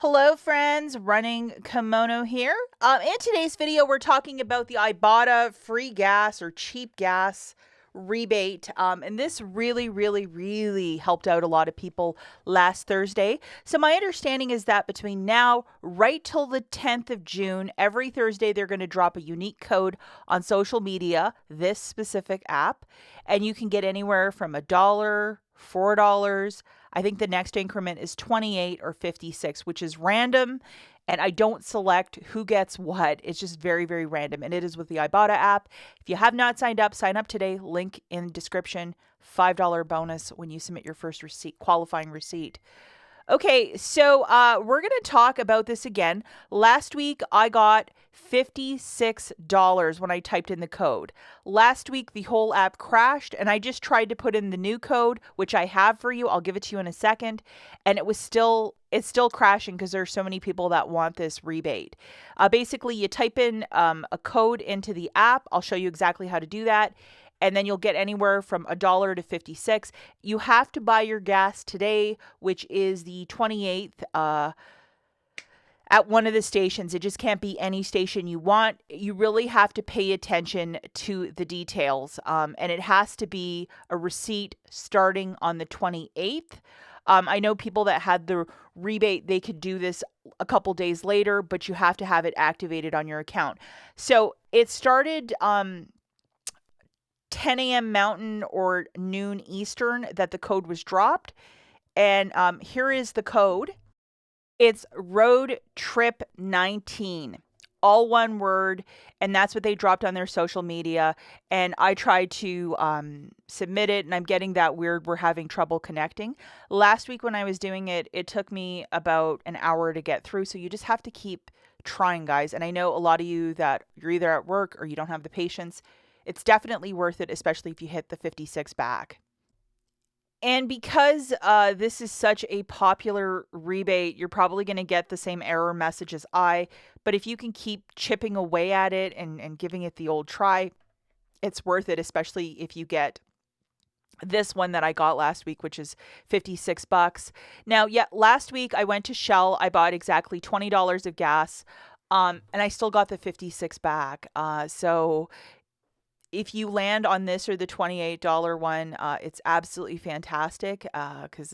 Hello friends, Running Kimono here. In today's video, we're talking about the IBOTTA free gas or cheap gas rebate. And this really helped out a lot of people last Thursday. So my understanding is that between now right till the 10th of June, every Thursday, they're going to drop a unique code on social media, this specific app, and you can get anywhere from $1, $4. I think the next increment is 28 or 56, which is random. And I don't select who gets what. It's just very random. And it is with the IBOTTA app. If you have not signed up, sign up today. Link in description. $5 bonus when you submit your first receipt, qualifying receipt. Okay, so we're going to talk about this again. Last week, I got $56 when I typed in the code. Last week, the whole app crashed, and I just tried to put in the new code, which I have for you. I'll give it to you in a second. And it's still crashing because there's so many people that want this rebate. Basically, you type in a code into the app. I'll show you exactly how to do that. And then you'll get anywhere from $1 to 56. You have to buy your gas today, which is the 28th, at one of the stations. It just can't be any station you want. You really have to pay attention to the details. And it has to be a receipt starting on the 28th. I know people that had the rebate, they could do this a couple days later, but you have to have it activated on your account. So it started 10 a.m. Mountain or noon Eastern that the code was dropped. And here is the code. It's road trip 19, all one word. And that's what they dropped on their social media. And I tried to submit it, and I'm getting that we're having trouble connecting. Last week when I was doing it, it took me about an hour to get through. So you just have to keep trying, guys. And I know a lot of you that you're either at work or you don't have the patience. It's definitely worth it, especially if you hit the 56 back. And because this is such a popular rebate, you're probably going to get the same error message as but if you can keep chipping away at it and giving it the old try, it's worth it, especially if you get this one that I got last week, which is 56 bucks. Now, yeah, last week I went to Shell. I bought exactly $20 of gas, and I still got the 56 back. So if you land on this or the $28 one, it's absolutely fantastic because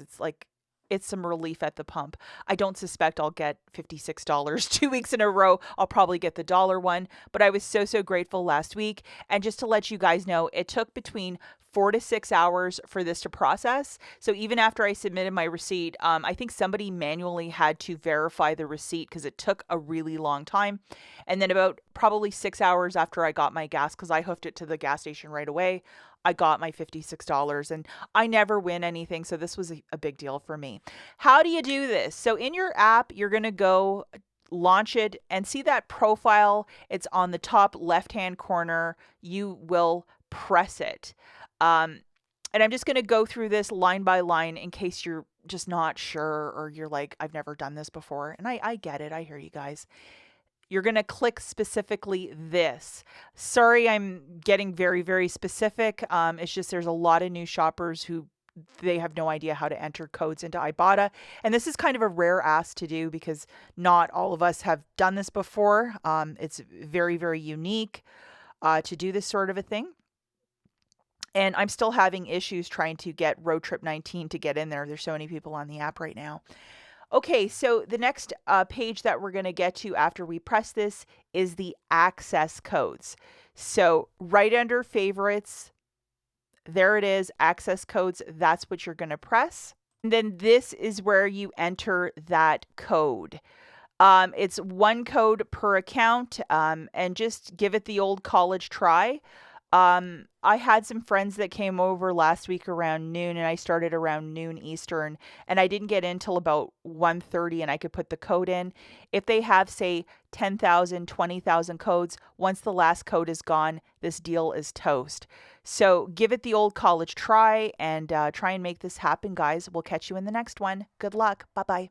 it's some relief at the pump. I don't suspect I'll get $56 2 weeks in a row. I'll probably get the dollar one, but I was so grateful last week. And just to let you guys know, it took between 4 to 6 hours for this to process. So even after I submitted my receipt, I think somebody manually had to verify the receipt because it took a really long time. And then about probably 6 hours after I got my gas, because I hoofed it to the gas station right away, I got my $56, and I never win anything. So this was a big deal for me. How do you do this? So in your app, you're going to go launch it and see that profile. It's on the top left-hand corner. You will press it. And I'm just going to go through this line by line in case you're just not sure or you're like, I've never done this before. And I get it. I hear you guys. You're going to click specifically this. Sorry, I'm getting very specific. It's just there's a lot of new shoppers who they have no idea how to enter codes into IBOTTA. And this is kind of a rare ask to do because not all of us have done this before. It's very unique to do this sort of a thing. And I'm still having issues trying to get Road Trip 19 to get in there. There's so many people on the app right now. Okay, so the next page that we're going to get to after we press this is the access codes. So right under favorites, there it is, access codes. That's what you're going to press. And then this is where you enter that code. It's one code per account, and just give it the old college try. I had some friends that came over last week around noon, and I started around noon Eastern, and I didn't get in till about 1:30, and I could put the code in. If they have, say, 10,000, 20,000 codes, once the last code is gone, this deal is toast. So give it the old college try and try and make this happen, guys. We'll catch you in the next one. Good luck. Bye-bye.